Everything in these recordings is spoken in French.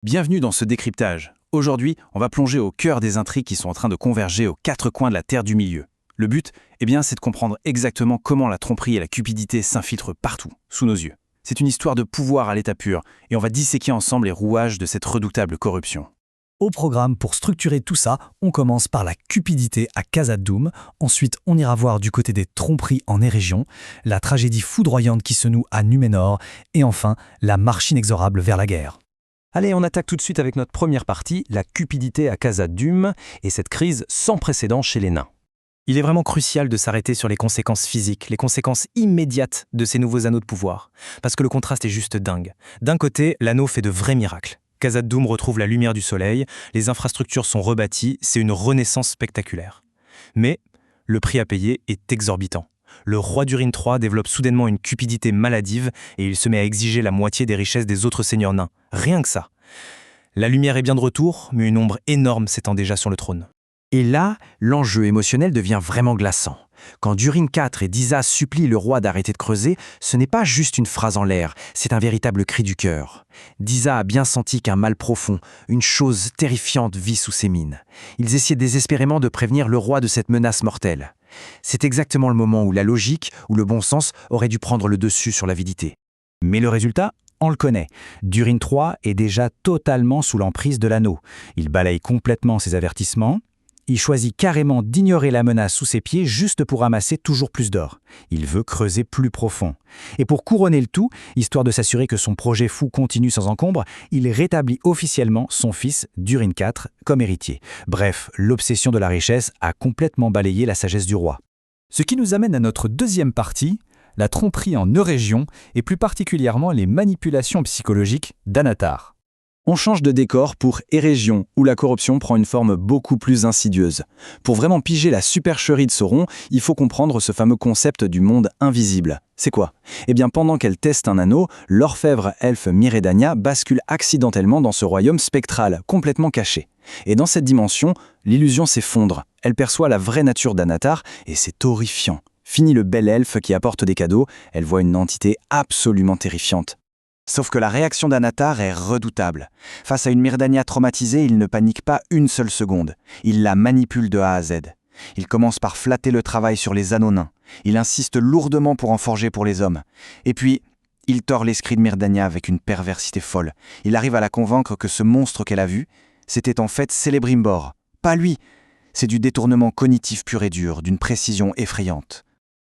Bienvenue dans ce décryptage. Aujourd'hui, on va plonger au cœur des intrigues qui sont en train de converger aux quatre coins de la Terre du Milieu. Le but, c'est de comprendre exactement comment la tromperie et la cupidité s'infiltrent partout, sous nos yeux. C'est une histoire de pouvoir à l'état pur, et on va disséquer ensemble les rouages de cette redoutable corruption. Au programme, pour structurer tout ça, on commence par la cupidité à Khazad-dûm, ensuite on ira voir du côté des tromperies en Érégion, la tragédie foudroyante qui se noue à Numénor, et enfin la marche inexorable vers la guerre. Allez, on attaque tout de suite avec notre première partie, la cupidité à Khazad-dûm et cette crise sans précédent chez les nains. Il est vraiment crucial de s'arrêter sur les conséquences physiques, les conséquences immédiates de ces nouveaux anneaux de pouvoir, parce que le contraste est juste dingue. D'un côté, l'anneau fait de vrais miracles. Khazad-dûm retrouve la lumière du soleil, les infrastructures sont rebâties, c'est une renaissance spectaculaire. Mais le prix à payer est exorbitant. Le roi d'Urine III développe soudainement une cupidité maladive et il se met à exiger la moitié des richesses des autres seigneurs nains. Rien que ça. La lumière est bien de retour, mais une ombre énorme s'étend déjà sur le trône. Et là, l'enjeu émotionnel devient vraiment glaçant. Quand Durin IV et Disa supplient le roi d'arrêter de creuser, ce n'est pas juste une phrase en l'air, c'est un véritable cri du cœur. Disa a bien senti qu'un mal profond, une chose terrifiante vit sous ses mines. Ils essaient désespérément de prévenir le roi de cette menace mortelle. C'est exactement le moment où la logique ou le bon sens aurait dû prendre le dessus sur l'avidité. Mais le résultat, on le connaît. Durin III est déjà totalement sous l'emprise de l'anneau. Il balaye complètement ses avertissements. Il choisit carrément d'ignorer la menace sous ses pieds juste pour amasser toujours plus d'or. Il veut creuser plus profond. Et pour couronner le tout, histoire de s'assurer que son projet fou continue sans encombre, il rétablit officiellement son fils, Durin IV, comme héritier. Bref, l'obsession de la richesse a complètement balayé la sagesse du roi. Ce qui nous amène à notre deuxième partie, la tromperie en Eurégion et plus particulièrement les manipulations psychologiques d'Anatar. On change de décor pour Érégion, où la corruption prend une forme beaucoup plus insidieuse. Pour vraiment piger la supercherie de Sauron, il faut comprendre ce fameux concept du monde invisible. C'est quoi ? Pendant qu'elle teste un anneau, l'orfèvre elfe Miredania bascule accidentellement dans ce royaume spectral, complètement caché. Et dans cette dimension, l'illusion s'effondre. Elle perçoit la vraie nature d'Anatar, et c'est horrifiant. Fini le bel elfe qui apporte des cadeaux, elle voit une entité absolument terrifiante. Sauf que la réaction d'Anatar est redoutable. Face à une Miredania traumatisée, il ne panique pas une seule seconde. Il la manipule de A à Z. Il commence par flatter le travail sur les anneaux nains. Il insiste lourdement pour en forger pour les hommes. Et puis, il tord l'esprit de Miredania avec une perversité folle. Il arrive à la convaincre que ce monstre qu'elle a vu, c'était en fait Celebrimbor. Pas lui. C'est du détournement cognitif pur et dur, d'une précision effrayante.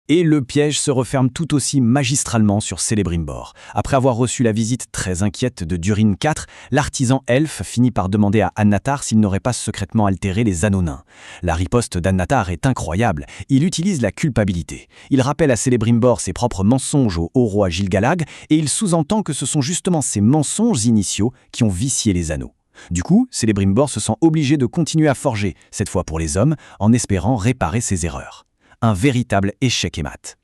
Et le piège se referme tout aussi magistralement sur Celebrimbor. Après avoir reçu la visite très inquiète de Durin IV, l'artisan elfe finit par demander à Anatar s'il n'aurait pas secrètement altéré les anneaux nains. La riposte d'Anatar est incroyable. Il utilise la culpabilité. Il rappelle à Celebrimbor ses propres mensonges au haut roi Gil-galad et il sous-entend que ce sont justement ces mensonges initiaux qui ont vicié les anneaux. Du coup, Celebrimbor se sent obligé de continuer à forger, cette fois pour les hommes, en espérant réparer ses erreurs. Un véritable échec et mat.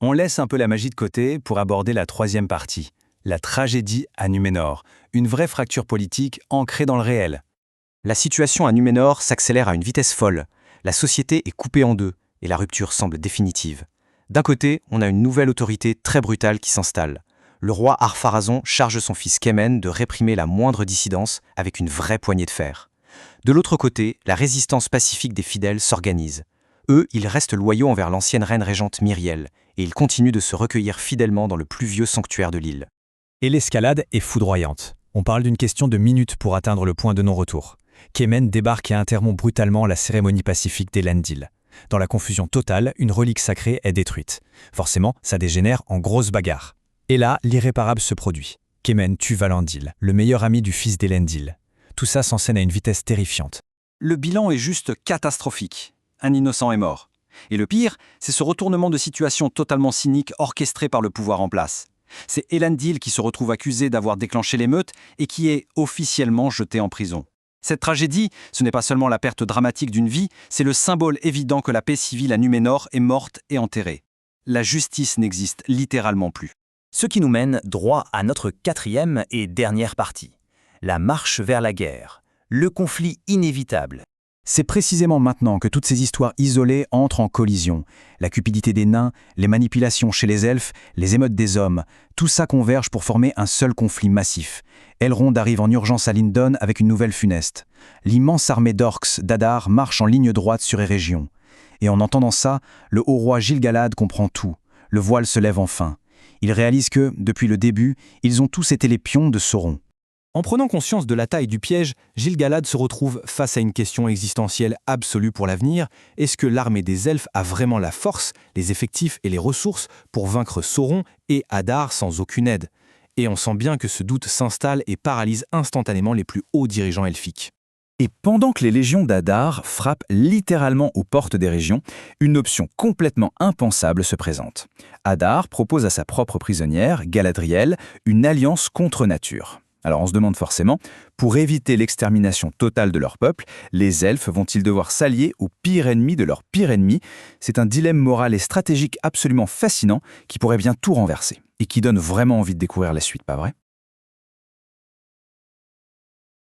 On laisse un peu la magie de côté pour aborder la troisième partie, la tragédie à Numénor, une vraie fracture politique ancrée dans le réel. La situation à Numénor s'accélère à une vitesse folle. La société est coupée en deux et la rupture semble définitive. D'un côté, on a une nouvelle autorité très brutale qui s'installe. Le roi Ar-Pharazôn charge son fils Kemen de réprimer la moindre dissidence avec une vraie poignée de fer. De l'autre côté, la résistance pacifique des fidèles s'organise. Eux, ils restent loyaux envers l'ancienne reine régente Myriel, et ils continuent de se recueillir fidèlement dans le plus vieux sanctuaire de l'île. Et l'escalade est foudroyante. On parle d'une question de minutes pour atteindre le point de non-retour. Kemen débarque et interrompt brutalement la cérémonie pacifique d'Elendil. Dans la confusion totale, une relique sacrée est détruite. Forcément, ça dégénère en grosse bagarre. Et là, l'irréparable se produit. Kemen tue Valandil, le meilleur ami du fils d'Elendil. Tout ça s'enscène à une vitesse terrifiante. Le bilan est juste catastrophique. Un innocent est mort. Et le pire, c'est ce retournement de situation totalement cynique orchestré par le pouvoir en place. C'est Elendil qui se retrouve accusé d'avoir déclenché l'émeute et qui est officiellement jeté en prison. Cette tragédie, ce n'est pas seulement la perte dramatique d'une vie, c'est le symbole évident que la paix civile à Numénor est morte et enterrée. La justice n'existe littéralement plus. Ce qui nous mène droit à notre quatrième et dernière partie. La marche vers la guerre. Le conflit inévitable. C'est précisément maintenant que toutes ces histoires isolées entrent en collision. La cupidité des nains, les manipulations chez les elfes, les émeutes des hommes, tout ça converge pour former un seul conflit massif. Elrond arrive en urgence à Lindon avec une nouvelle funeste. L'immense armée d'orcs d'Adar marche en ligne droite sur Eregion. Et en entendant ça, le haut roi Gil-galad comprend tout. Le voile se lève enfin. Il réalise que, depuis le début, ils ont tous été les pions de Sauron. En prenant conscience de la taille du piège, Gil-galad se retrouve face à une question existentielle absolue pour l'avenir. Est-ce que l'armée des elfes a vraiment la force, les effectifs et les ressources pour vaincre Sauron et Adar sans aucune aide? Et on sent bien que ce doute s'installe et paralyse instantanément les plus hauts dirigeants elfiques. Et pendant que les légions d'Adar frappent littéralement aux portes des régions, une option complètement impensable se présente. Adar propose à sa propre prisonnière, Galadriel, une alliance contre nature. Alors on se demande forcément, pour éviter l'extermination totale de leur peuple, les elfes vont-ils devoir s'allier au pire ennemi de leur pire ennemi? C'est un dilemme moral et stratégique absolument fascinant qui pourrait bien tout renverser et qui donne vraiment envie de découvrir la suite, pas vrai?